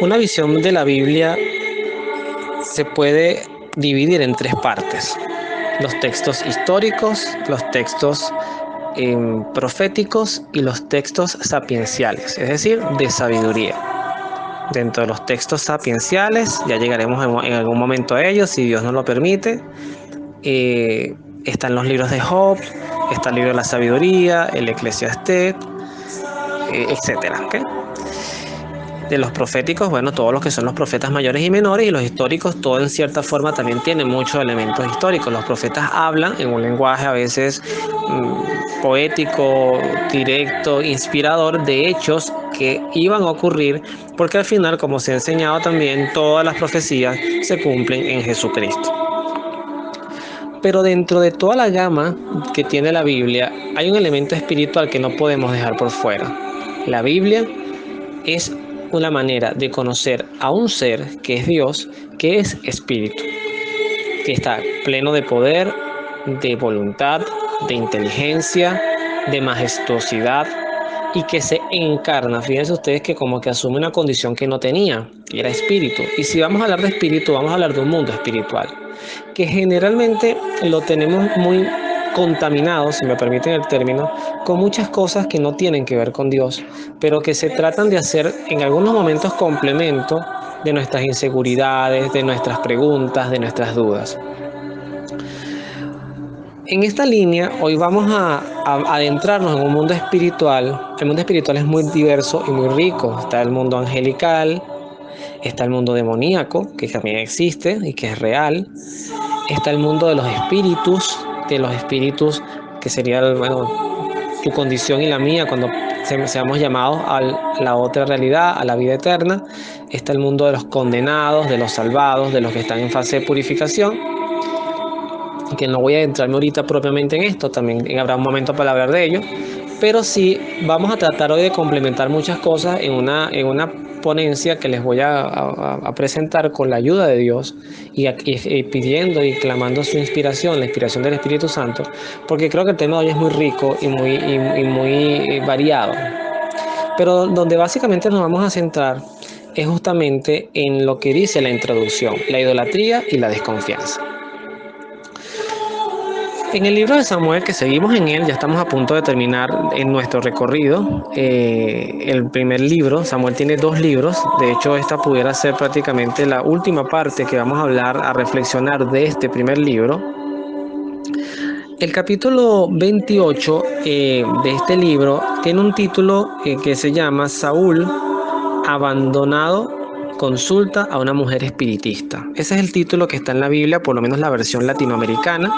Una visión de la Biblia se puede dividir en tres partes: los textos históricos, los textos proféticos y los textos sapienciales, es decir, de sabiduría. Dentro de los textos sapienciales, ya llegaremos en algún momento a ellos, si Dios nos lo permite, están los libros de Job, está el libro de la sabiduría, el Eclesiastés, etcétera. ¿Okay? De los proféticos, bueno, todos los que son los profetas mayores y menores, y los históricos, todo en cierta forma también tiene muchos elementos históricos. Los profetas hablan en un lenguaje a veces poético, directo, inspirador, de hechos que iban a ocurrir, porque al final, como se ha enseñado también, todas las profecías se cumplen en Jesucristo. Pero dentro de toda la gama que tiene la Biblia, hay un elemento espiritual que no podemos dejar por fuera. La Biblia es una manera de conocer a un ser que es Dios, que es espíritu, que está pleno de poder, de voluntad, de inteligencia, de majestuosidad, y que se encarna. Fíjense ustedes que como que asume una condición que no tenía, que era espíritu. Y si vamos a hablar de espíritu, vamos a hablar de un mundo espiritual, que generalmente lo tenemos muy contaminados, si me permiten el término, con muchas cosas que no tienen que ver con Dios, pero que se tratan de hacer en algunos momentos complemento de nuestras inseguridades, de nuestras preguntas, de nuestras dudas. En esta línea, hoy vamos a adentrarnos en un mundo espiritual. El mundo espiritual es muy diverso y muy rico. Está el mundo angelical, está el mundo demoníaco, que también existe y que es real. Está el mundo de los espíritus que sería, bueno, tu condición y la mía cuando seamos llamados a la otra realidad, a la vida eterna. Está el mundo de los condenados, de los salvados, de los que están en fase de purificación, que no voy a entrarme ahorita propiamente en esto, también habrá un momento para hablar de ello, pero sí vamos a tratar hoy de complementar muchas cosas en una ponencia que les voy a presentar con la ayuda de Dios y pidiendo y clamando su inspiración, la inspiración del Espíritu Santo, porque creo que el tema de hoy es muy rico y muy variado, pero donde básicamente nos vamos a centrar es justamente en lo que dice la introducción: la idolatría y la desconfianza. En el libro de Samuel, que seguimos en él, ya estamos a punto de terminar en nuestro recorrido. El primer libro, Samuel tiene 2 libros, de hecho esta pudiera ser prácticamente la última parte que vamos a hablar, a reflexionar de este primer libro. El capítulo 28 de este libro tiene un título que se llama Saúl, abandonado, consulta a una mujer espiritista. Ese es el título que está en la Biblia, por lo menos la versión latinoamericana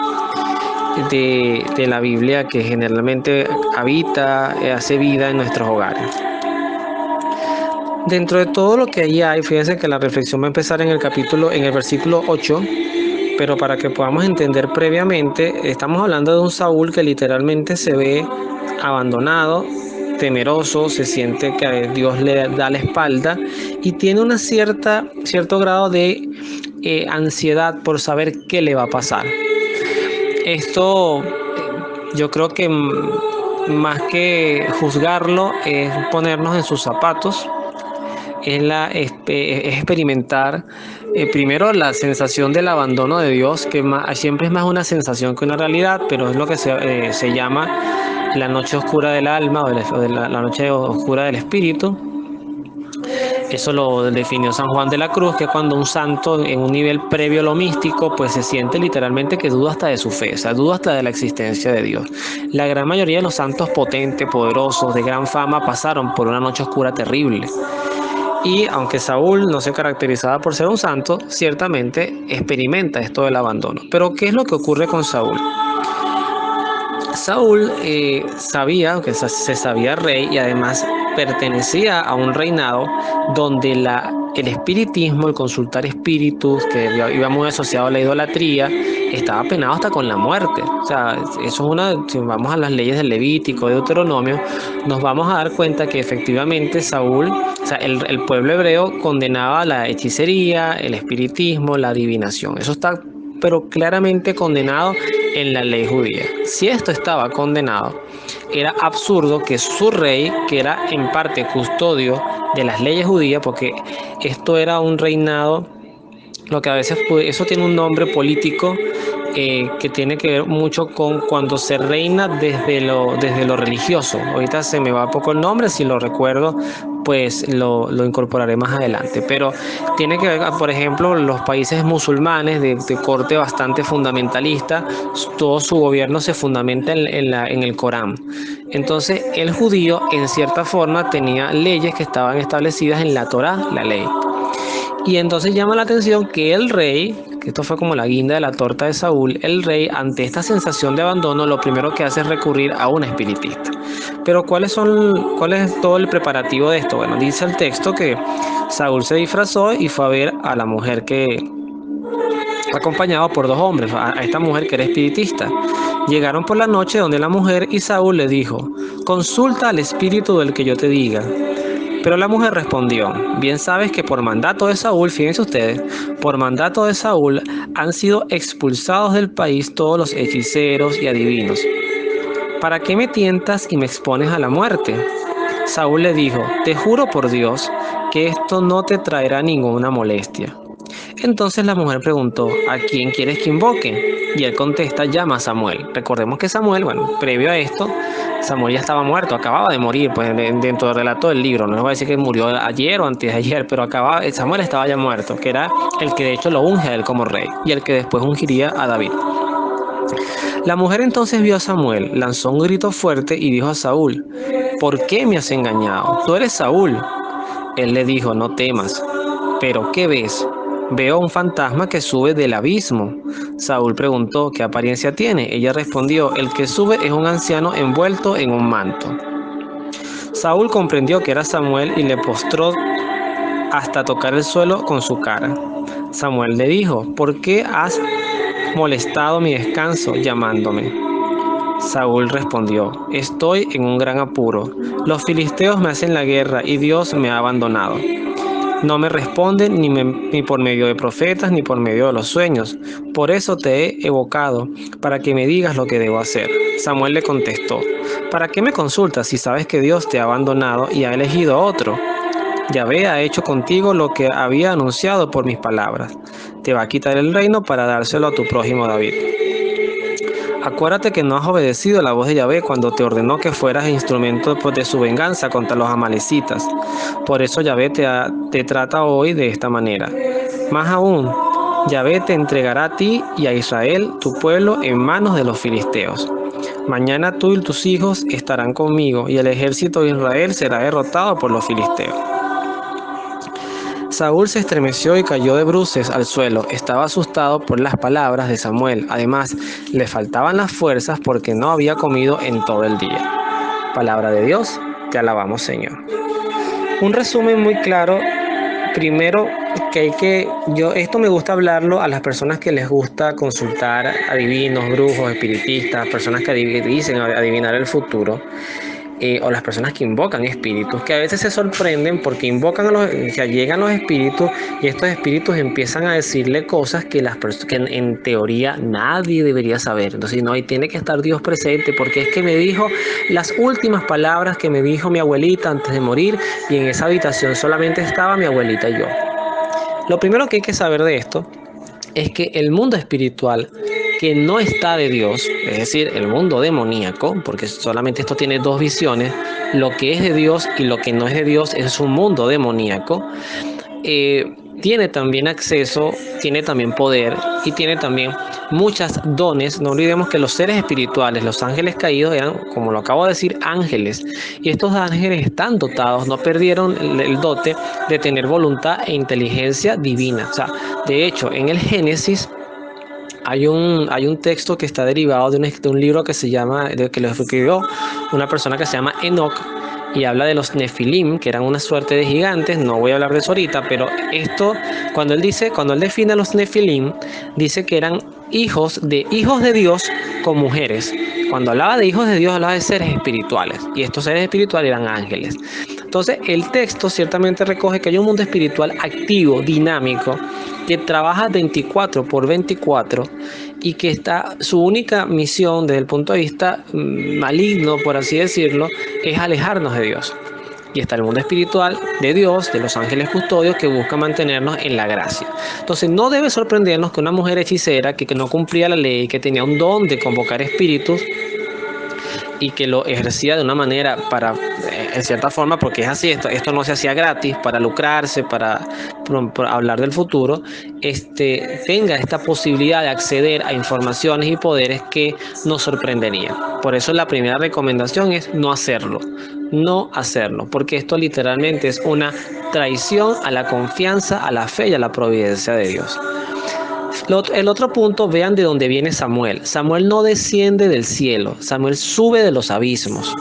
de la Biblia, que generalmente habita, hace vida en nuestros hogares. Dentro de todo lo que allí hay, fíjense que la reflexión va a empezar en el versículo 8, pero para que podamos entender previamente, estamos hablando de un Saúl que literalmente se ve abandonado, temeroso, se siente que Dios le da la espalda y tiene cierto grado de ansiedad por saber qué le va a pasar. Esto yo creo que más que juzgarlo es ponernos en sus zapatos, es experimentar primero la sensación del abandono de Dios, que siempre es más una sensación que una realidad, pero es lo que se llama la noche oscura del alma o la noche oscura del espíritu. Eso lo definió San Juan de la Cruz, que es cuando un santo en un nivel previo a lo místico, pues se siente literalmente que duda hasta de su fe, o sea, duda hasta de la existencia de Dios. La gran mayoría de los santos potentes, poderosos, de gran fama, pasaron por una noche oscura terrible. Y aunque Saúl no se caracterizaba por ser un santo, ciertamente experimenta esto del abandono. Pero ¿qué es lo que ocurre con Saúl? Saúl sabía, que se sabía rey, y además pertenecía a un reinado donde el espiritismo, el consultar espíritus, que iba muy asociado a la idolatría, estaba penado hasta con la muerte. O sea, eso es si vamos a las leyes del Levítico, de Deuteronomio, nos vamos a dar cuenta que efectivamente Saúl, o sea, el pueblo hebreo condenaba la hechicería, el espiritismo, la adivinación. Eso está pero claramente condenado en la ley judía. Si esto estaba condenado, era absurdo que su rey, que era en parte custodio de las leyes judías, porque esto era un reinado, lo que a veces eso tiene un nombre político que tiene que ver mucho con cuando se reina desde lo religioso. Ahorita se me va poco el nombre, si lo recuerdo, pues lo incorporaré más adelante. Pero tiene que ver, por ejemplo, los países musulmanes de corte bastante fundamentalista, todo su gobierno se fundamenta en el Corán. Entonces, el judío, en cierta forma, tenía leyes que estaban establecidas en la Torá, la ley. Y entonces llama la atención que el rey, que esto fue como la guinda de la torta de Saúl, el rey ante esta sensación de abandono lo primero que hace es recurrir a un espiritista. Pero cuál es todo el preparativo de esto? Bueno, dice el texto que Saúl se disfrazó y fue a ver a la mujer que acompañado por dos hombres, a esta mujer que era espiritista. Llegaron por la noche donde la mujer y Saúl le dijo: consulta al espíritu del que yo te diga. Pero la mujer respondió: bien sabes que por mandato de Saúl, fíjense ustedes, por mandato de Saúl han sido expulsados del país todos los hechiceros y adivinos. ¿Para qué me tientas y me expones a la muerte? Saúl le dijo: te juro por Dios que esto no te traerá ninguna molestia. Entonces la mujer preguntó: ¿a quién quieres que invoque? Y él contesta: llama a Samuel. Recordemos que Samuel, bueno, previo a esto, Samuel ya estaba muerto, acababa de morir, pues dentro del relato del libro. No les voy a decir que murió ayer o antes de ayer, pero Samuel estaba ya muerto, que era el que de hecho lo unge a él como rey y el que después ungiría a David. La mujer entonces vio a Samuel, lanzó un grito fuerte y dijo a Saúl: ¿por qué me has engañado? Tú eres Saúl. Él le dijo: no temas. ¿Pero qué ves? Veo un fantasma que sube del abismo. Saúl preguntó: ¿qué apariencia tiene? Ella respondió: el que sube es un anciano envuelto en un manto. Saúl comprendió que era Samuel y le postró hasta tocar el suelo con su cara. Samuel le dijo: ¿por qué has molestado mi descanso llamándome? Saúl respondió: estoy en un gran apuro. Los filisteos me hacen la guerra y Dios me ha abandonado. No me responden ni por medio de profetas ni por medio de los sueños. Por eso te he evocado, para que me digas lo que debo hacer. Samuel le contestó: ¿para qué me consultas si sabes que Dios te ha abandonado y ha elegido a otro? Yahvé ha hecho contigo lo que había anunciado por mis palabras. Te va a quitar el reino para dárselo a tu prójimo David. Acuérdate que no has obedecido la voz de Yahvé cuando te ordenó que fueras instrumento de su venganza contra los amalecitas. Por eso Yahvé te trata hoy de esta manera. Más aún, Yahvé te entregará a ti y a Israel, tu pueblo, en manos de los filisteos. Mañana tú y tus hijos estarán conmigo, y el ejército de Israel será derrotado por los filisteos. Saúl se estremeció y cayó de bruces al suelo. Estaba asustado por las palabras de Samuel. Además, le faltaban las fuerzas porque no había comido en todo el día. Palabra de Dios, te alabamos, Señor. Un resumen muy claro. Primero, esto me gusta hablarlo a las personas que les gusta consultar adivinos, brujos, espiritistas, personas que dicen adivinar el futuro. O las personas que invocan espíritus, que a veces se sorprenden porque llegan los espíritus y estos espíritus empiezan a decirle cosas que en teoría nadie debería saber. Entonces, no, ahí tiene que estar Dios presente, porque es que me dijo las últimas palabras que me dijo mi abuelita antes de morir, y en esa habitación solamente estaba mi abuelita y yo. Lo primero que hay que saber de esto es que el mundo espiritual que no está de Dios, es decir, el mundo demoníaco, porque solamente esto tiene dos visiones: lo que es de Dios y lo que no es de Dios, es un mundo demoníaco. Tiene también acceso, tiene también poder y tiene también muchos dones. No olvidemos que los seres espirituales, los ángeles caídos, eran, como lo acabo de decir, ángeles, y estos ángeles están dotados, no perdieron el dote de tener voluntad e inteligencia divina. O sea, de hecho, en el Génesis hay un texto que está derivado de un libro que se llama, que lo escribió una persona que se llama Enoch, y habla de los Nefilim, que eran una suerte de gigantes. No voy a hablar de eso ahorita, pero esto, cuando él define a los Nefilim, dice que eran hijos de Dios con mujeres. Cuando hablaba de hijos de Dios, hablaba de seres espirituales, y estos seres espirituales eran ángeles. Entonces, el texto ciertamente recoge que hay un mundo espiritual activo, dinámico, que trabaja 24/24, y que su única misión desde el punto de vista maligno, por así decirlo, es alejarnos de Dios. y está el mundo espiritual de Dios, de los ángeles custodios que buscan mantenernos en la gracia. Entonces no debe sorprendernos que una mujer hechicera que no cumplía la ley, que tenía un don de convocar espíritus y que lo ejercía de una manera para, en cierta forma, porque es así, esto no se hacía gratis, para lucrarse, para hablar del futuro, tenga esta posibilidad de acceder a informaciones y poderes que nos sorprenderían. Por eso la primera recomendación es no hacerlo, porque esto literalmente es una traición a la confianza, a la fe y a la providencia de Dios. El otro punto, vean de dónde viene Samuel. Samuel no desciende del cielo, Samuel sube de los abismos.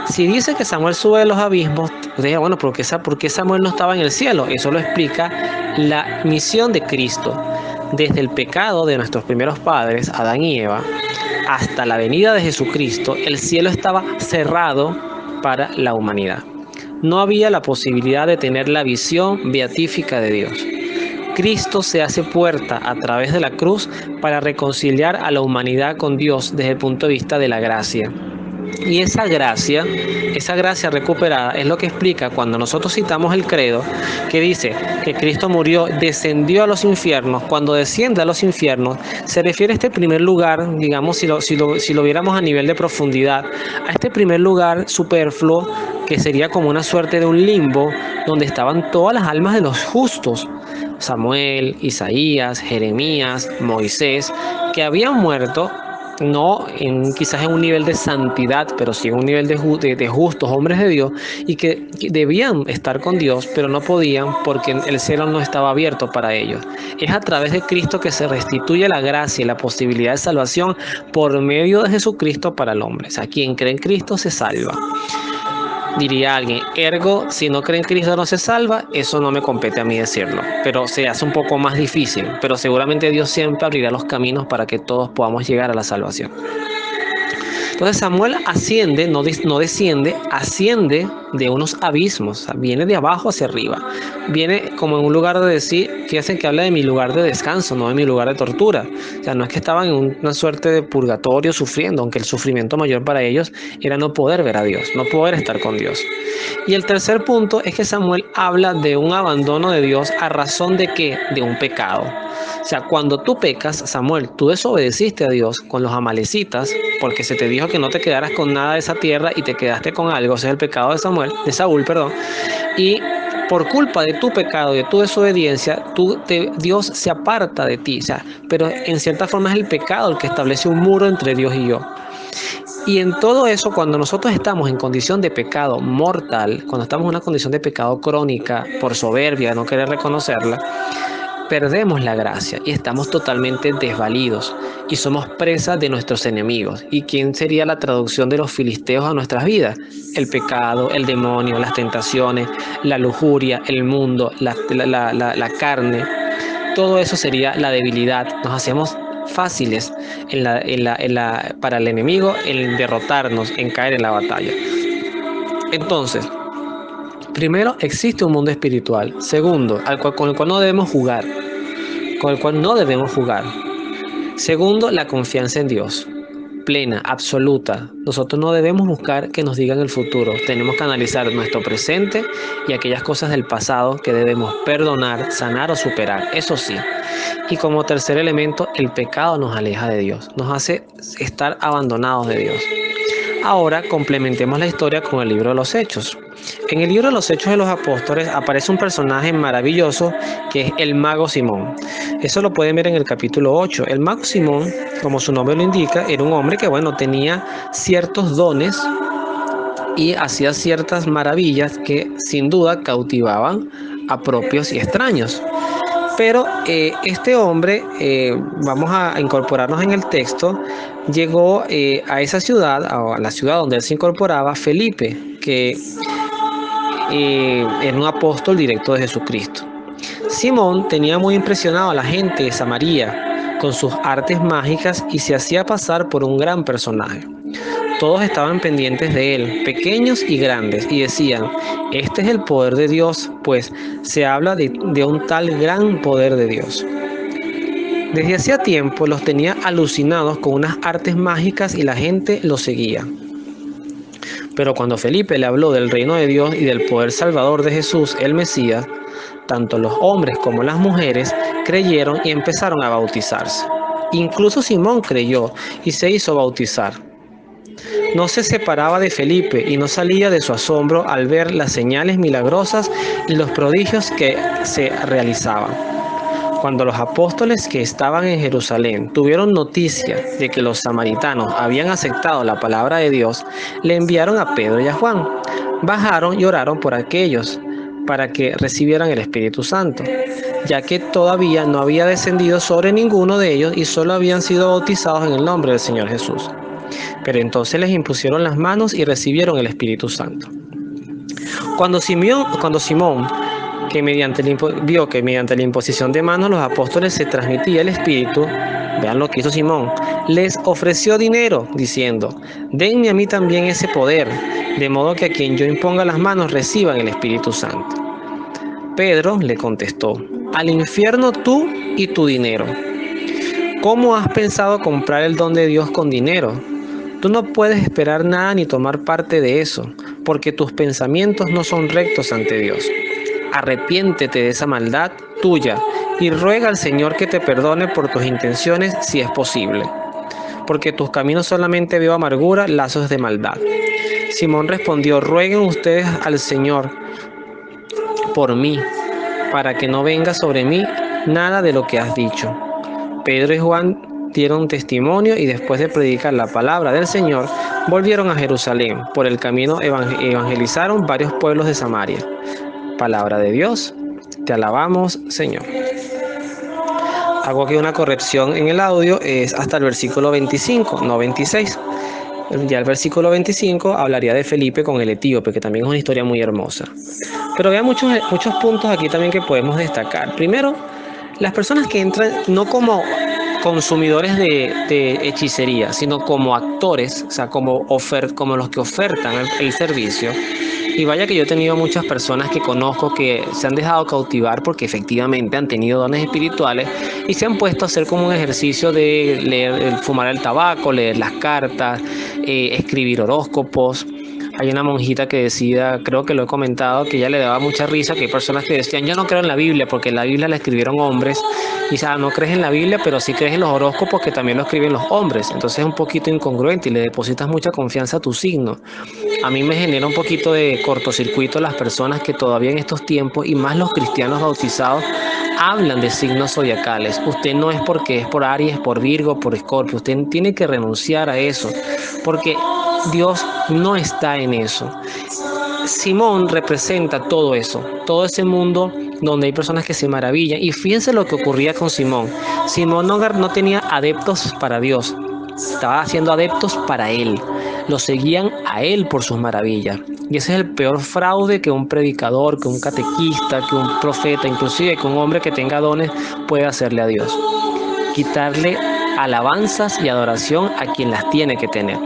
Si dice que Samuel sube de los abismos, diga, bueno, ¿por qué Samuel no estaba en el cielo? Eso lo explica la misión de Cristo. Desde el pecado de nuestros primeros padres, Adán y Eva, hasta la venida de Jesucristo, el cielo estaba cerrado para la humanidad. No había la posibilidad de tener la visión beatífica de Dios. Cristo se hace puerta a través de la cruz para reconciliar a la humanidad con Dios desde el punto de vista de la gracia. Y esa gracia recuperada es lo que explica cuando nosotros citamos el credo, que dice que Cristo murió, descendió a los infiernos. Cuando desciende a los infiernos, se refiere a este primer lugar, digamos, si lo viéramos a nivel de profundidad, a este primer lugar superfluo, que sería como una suerte de un limbo, donde estaban todas las almas de los justos. Samuel, Isaías, Jeremías, Moisés, que habían muerto, no quizás en un nivel de santidad, pero sí en un nivel de justos hombres de Dios, y que debían estar con Dios, pero no podían porque el cielo no estaba abierto para ellos. Es a través de Cristo que se restituye la gracia y la posibilidad de salvación por medio de Jesucristo para el hombre. O sea, quien cree en Cristo se salva. Diría alguien, ergo, si no cree en Cristo no se salva, eso no me compete a mí decirlo, pero se hace un poco más difícil, pero seguramente Dios siempre abrirá los caminos para que todos podamos llegar a la salvación. Entonces Samuel asciende, no desciende, asciende de unos abismos, o sea, viene de abajo hacia arriba, viene como en un lugar de decir, fíjense que habla de mi lugar de descanso, no de mi lugar de tortura. O sea, no es que estaban en una suerte de purgatorio sufriendo, aunque el sufrimiento mayor para ellos era no poder ver a Dios, no poder estar con Dios. Y el tercer punto es que Samuel habla de un abandono de Dios a razón de ¿qué? De un pecado. O sea, cuando tú pecas, Samuel, tú desobedeciste a Dios con los amalecitas, porque se te dijo que no te quedaras con nada de esa tierra y te quedaste con algo. Ese es el pecado de Saúl, y por culpa de tu pecado, de tu desobediencia, Dios se aparta de ti. O sea, pero en cierta forma es el pecado el que establece un muro entre Dios y yo. Y en todo eso, cuando nosotros estamos en condición de pecado mortal, cuando estamos en una condición de pecado crónica, por soberbia, no querer reconocerla, perdemos la gracia y estamos totalmente desvalidos y somos presas de nuestros enemigos. ¿Y quién sería la traducción de los filisteos a nuestras vidas? El pecado, el demonio, las tentaciones, la lujuria, el mundo, la carne. Todo eso sería la debilidad. Nos hacemos fáciles para el enemigo en derrotarnos, en caer en la batalla. Entonces, primero, existe un mundo espiritual. Segundo, con el cual no debemos jugar. Segundo, la confianza en Dios. Plena, absoluta. Nosotros no debemos buscar que nos digan el futuro. Tenemos que analizar nuestro presente y aquellas cosas del pasado que debemos perdonar, sanar o superar. Eso sí. Y como tercer elemento, el pecado nos aleja de Dios. Nos hace estar abandonados de Dios. Ahora complementemos la historia con el libro de los Hechos. En el libro de los Hechos de los Apóstoles aparece un personaje maravilloso que es el mago Simón. Eso lo pueden ver en el capítulo 8. El mago Simón, como su nombre lo indica, era un hombre que, tenía ciertos dones y hacía ciertas maravillas que sin duda cautivaban a propios y extraños. Pero este hombre, vamos a incorporarnos en el texto, llegó a esa ciudad, a la ciudad donde él se incorporaba, Felipe, que era un apóstol directo de Jesucristo. Simón tenía muy impresionado a la gente de Samaria con sus artes mágicas y se hacía pasar por un gran personaje. Todos estaban pendientes de él, pequeños y grandes, y decían, este es el poder de Dios, pues se habla de un tal gran poder de Dios. Desde hacía tiempo los tenía alucinados con unas artes mágicas y la gente los seguía. Pero cuando Felipe le habló del reino de Dios y del poder salvador de Jesús, el Mesías, tanto los hombres como las mujeres creyeron y empezaron a bautizarse. Incluso Simón creyó y se hizo bautizar. No se separaba de Felipe y no salía de su asombro al ver las señales milagrosas y los prodigios que se realizaban. Cuando los apóstoles que estaban en Jerusalén tuvieron noticia de que los samaritanos habían aceptado la palabra de Dios, le enviaron a Pedro y a Juan. Bajaron y oraron por aquellos para que recibieran el Espíritu Santo, ya que todavía no había descendido sobre ninguno de ellos y solo habían sido bautizados en el nombre del Señor Jesús. Pero entonces les impusieron las manos y recibieron el Espíritu Santo. Cuando Simón vio que mediante la imposición de manos los apóstoles se transmitía el Espíritu, vean lo que hizo Simón, les ofreció dinero, diciendo: denme a mí también ese poder, de modo que a quien yo imponga las manos reciban el Espíritu Santo. Pedro le contestó: al infierno tú y tu dinero. ¿Cómo has pensado comprar el don de Dios con dinero? Tú no puedes esperar nada ni tomar parte de eso, porque tus pensamientos no son rectos ante Dios. Arrepiéntete de esa maldad tuya y ruega al Señor que te perdone por tus intenciones si es posible, porque tus caminos solamente veo amargura, lazos de maldad. Simón respondió: rueguen ustedes al Señor por mí, para que no venga sobre mí nada de lo que has dicho. Pedro y Juan dieron testimonio y después de predicar la palabra del Señor, volvieron a Jerusalén. Por el camino evangelizaron varios pueblos de Samaria. Palabra de Dios, te alabamos, Señor. Hago aquí una corrección en el audio, es hasta el versículo 25, no 26. Ya el versículo 25 hablaría de Felipe con el etíope, que también es una historia muy hermosa. Pero vean muchos puntos aquí también que podemos destacar. Primero, las personas que entran no como consumidores de hechicería, sino como actores, o sea, como los que ofertan el servicio. Y vaya que yo he tenido muchas personas que conozco que se han dejado cautivar porque efectivamente han tenido dones espirituales y se han puesto a hacer como un ejercicio de leer, fumar el tabaco, leer las cartas, escribir horóscopos. Hay una monjita que decía, creo que lo he comentado, que ella le daba mucha risa, que hay personas que decían: yo no creo en la Biblia porque la Biblia la escribieron hombres. Y no crees en la Biblia, pero sí crees en los horóscopos que también lo escriben los hombres. Entonces es un poquito incongruente y le depositas mucha confianza a tu signo. A mí me genera un poquito de cortocircuito las personas que todavía en estos tiempos, y más los cristianos bautizados, hablan de signos zodiacales. Usted no es porque es por Aries, por Virgo, por Escorpio. Usted tiene que renunciar a eso, porque Dios no está en eso. Simón representa todo eso, todo ese mundo donde hay personas que se maravillan. Y fíjense lo que ocurría con Simón. Simón no tenía adeptos para Dios, estaba haciendo adeptos para él. Lo seguían a él por sus maravillas. Y ese es el peor fraude que un predicador, que un catequista, que un profeta, inclusive que un hombre que tenga dones puede hacerle a Dios. Quitarle alabanzas y adoración a quien las tiene que tener.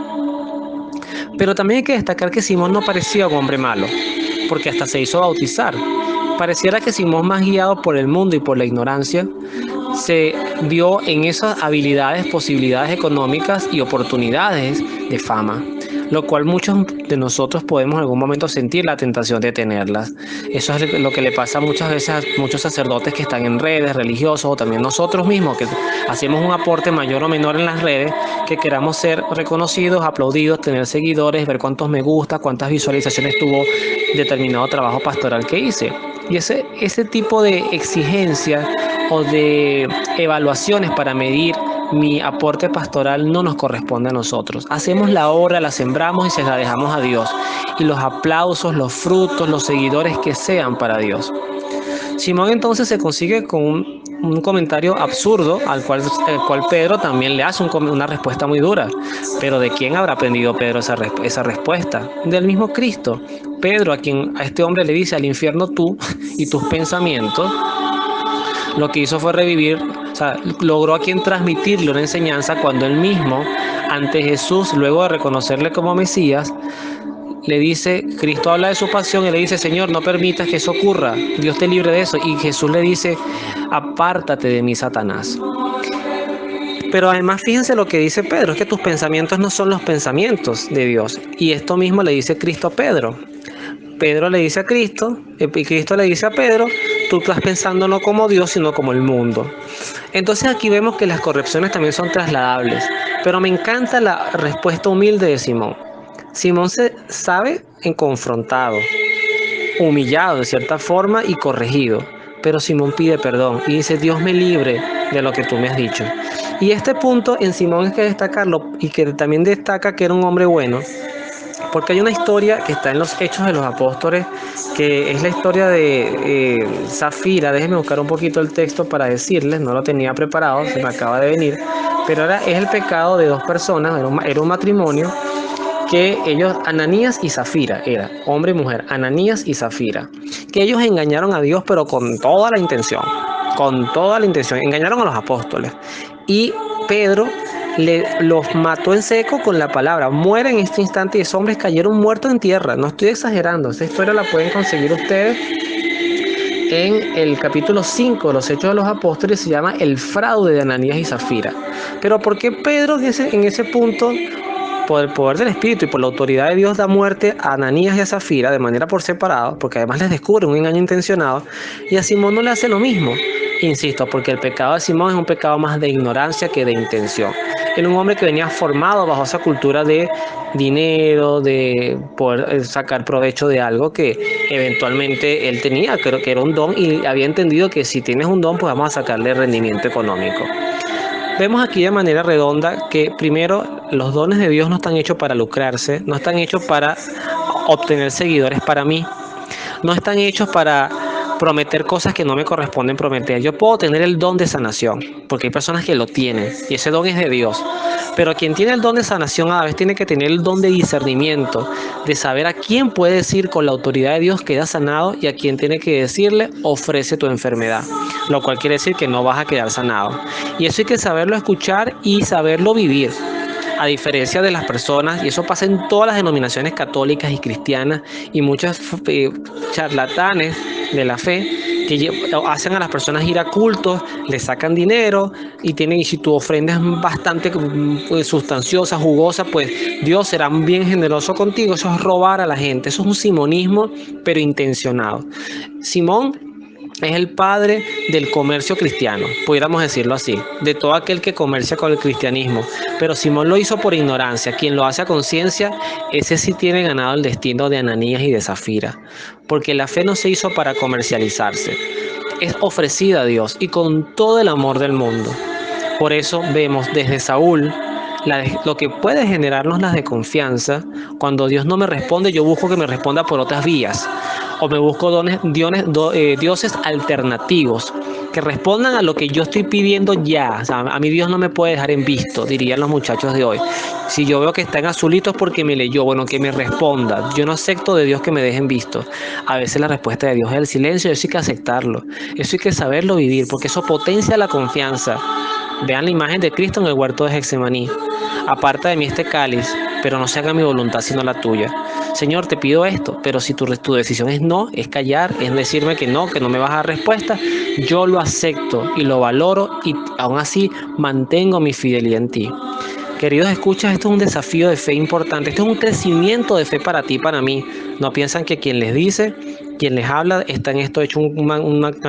Pero también hay que destacar que Simón no parecía un hombre malo, porque hasta se hizo bautizar. Pareciera que Simón, más guiado por el mundo y por la ignorancia, se vio en esas habilidades, posibilidades económicas y oportunidades de fama, lo cual muchos de nosotros podemos en algún momento sentir la tentación de tenerlas. Eso es lo que le pasa muchas veces a muchos sacerdotes que están en redes religiosos, o también nosotros mismos que hacemos un aporte mayor o menor en las redes, que queramos ser reconocidos, aplaudidos, tener seguidores, ver cuántos me gusta, cuántas visualizaciones tuvo determinado trabajo pastoral que hice. Y ese tipo de exigencias o de evaluaciones para medir mi aporte pastoral no nos corresponde a nosotros. Hacemos la obra, la sembramos y se la dejamos a Dios. Y los aplausos, los frutos, los seguidores que sean para Dios. Simón entonces se consigue con un comentario absurdo al cual Pedro también le hace una respuesta muy dura. Pero ¿de quién habrá aprendido Pedro esa respuesta? Del mismo Cristo. Pedro, a este hombre le dice: al infierno tú y tus pensamientos. Lo que hizo fue revivir, logró a quien transmitirle una enseñanza cuando él mismo, ante Jesús, luego de reconocerle como Mesías, le dice, Cristo habla de su pasión y le dice: Señor, no permitas que eso ocurra, Dios te libre de eso. Y Jesús le dice: apártate de mí, Satanás. Pero además fíjense lo que dice Pedro, es que tus pensamientos no son los pensamientos de Dios. Y esto mismo le dice Cristo a Pedro. Pedro le dice a Cristo, y Cristo le dice a Pedro, tú estás pensando no como Dios, sino como el mundo. Entonces aquí vemos que las correcciones también son trasladables, pero me encanta la respuesta humilde de Simón. Simón se sabe confrontado, humillado de cierta forma y corregido, pero Simón pide perdón y dice, Dios me libre de lo que tú me has dicho. Y este punto en Simón es que destacarlo y que también destaca que era un hombre bueno, porque hay una historia que está en los Hechos de los Apóstoles, que es la historia de Zafira. Déjenme buscar un poquito el texto para decirles, no lo tenía preparado, se me acaba de venir, pero ahora es el pecado de dos personas, era un matrimonio, que ellos, Ananías y Zafira, era hombre y mujer, Ananías y Zafira, que ellos engañaron a Dios, pero con toda la intención, engañaron a los apóstoles. Y Pedro los mató en seco con la palabra, muere en este instante, y esos hombres cayeron muertos en tierra. No estoy exagerando, esta historia la pueden conseguir ustedes en el capítulo 5 de los Hechos de los Apóstoles, se llama El fraude de Ananías y Zafira. Pero ¿por qué Pedro en ese punto, por el poder del Espíritu y por la autoridad de Dios, da muerte a Ananías y a Zafira de manera por separado? Porque además les descubre un engaño intencionado, y a Simón no le hace lo mismo. Insisto, porque el pecado de Simón es un pecado más de ignorancia que de intención. Era un hombre que venía formado bajo esa cultura de dinero, de poder sacar provecho de algo que eventualmente él tenía, creo que era un don, y había entendido que si tienes un don, pues vamos a sacarle rendimiento económico. Vemos aquí de manera redonda que primero los dones de Dios no están hechos para lucrarse, no están hechos para obtener seguidores para mí, no están hechos para prometer cosas que no me corresponden prometer. Yo puedo tener el don de sanación, porque hay personas que lo tienen, y ese don es de Dios. Pero quien tiene el don de sanación a la vez tiene que tener el don de discernimiento, de saber a quién puede decir con la autoridad de Dios queda sanado y a quién tiene que decirle ofrece tu enfermedad, lo cual quiere decir que no vas a quedar sanado. Y eso hay que saberlo escuchar y saberlo vivir. A diferencia de las personas, y eso pasa en todas las denominaciones católicas y cristianas, y muchos charlatanes de la fe que hacen a las personas ir a cultos, le sacan dinero y si tu ofrenda es bastante sustanciosa, jugosa, pues Dios será bien generoso contigo. Eso es robar a la gente, eso es un simonismo, pero intencionado. Simón es el padre del comercio cristiano, pudiéramos decirlo así, de todo aquel que comercia con el cristianismo. Pero Simón lo hizo por ignorancia. Quien lo hace a conciencia, ese sí tiene ganado el destino de Ananías y de Zafira, porque la fe no se hizo para comercializarse, es ofrecida a Dios y con todo el amor del mundo. Por eso vemos desde Saúl lo que puede generarnos la desconfianza. Cuando Dios no me responde, yo busco que me responda por otras vías, o me busco dioses alternativos que respondan a lo que yo estoy pidiendo ya. O sea, a mí Dios no me puede dejar en visto, dirían los muchachos de hoy. Si yo veo que está en azulito es porque me leyó, bueno, que me responda. Yo no acepto de Dios que me dejen visto. A veces la respuesta de Dios es el silencio, eso hay que aceptarlo, eso hay que saberlo vivir, porque eso potencia la confianza. Vean la imagen de Cristo en el huerto de Getsemaní. Aparta de mí este cáliz, pero no se haga mi voluntad sino la tuya. Señor, te pido esto, pero si tu decisión es no, es callar, es decirme que no me vas a dar respuesta, yo lo acepto y lo valoro, y aún así mantengo mi fidelidad en ti. Queridos escuchas, esto es un desafío de fe importante, esto es un crecimiento de fe para ti y para mí. No piensan que quien les dice, quien les habla, está en esto hecho un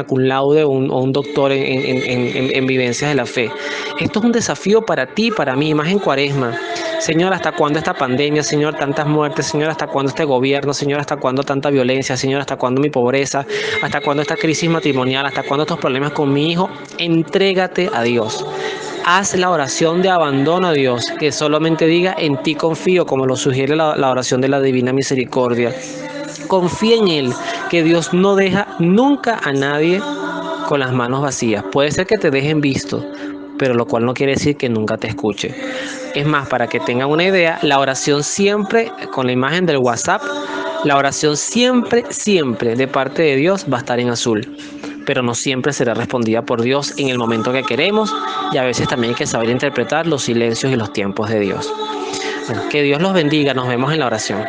cum laude o un doctor en vivencias de la fe. Esto es un desafío para ti y para mí, más en Cuaresma. Señor, ¿hasta cuándo esta pandemia? Señor, tantas muertes. Señor, ¿hasta cuándo este gobierno? Señor, ¿hasta cuándo tanta violencia? Señor, ¿hasta cuándo mi pobreza? ¿Hasta cuándo esta crisis matrimonial? ¿Hasta cuándo estos problemas con mi hijo? Entrégate a Dios. Haz la oración de abandono a Dios, que solamente diga en ti confío, como lo sugiere la oración de la Divina Misericordia. Confía en Él, que Dios no deja nunca a nadie con las manos vacías. Puede ser que te dejen visto, pero lo cual no quiere decir que nunca te escuche. Es más, para que tengan una idea, la oración siempre, con la imagen del WhatsApp, la oración siempre de parte de Dios va a estar en azul, pero no siempre será respondida por Dios en el momento que queremos, y a veces también hay que saber interpretar los silencios y los tiempos de Dios. Bueno, que Dios los bendiga, nos vemos en la oración.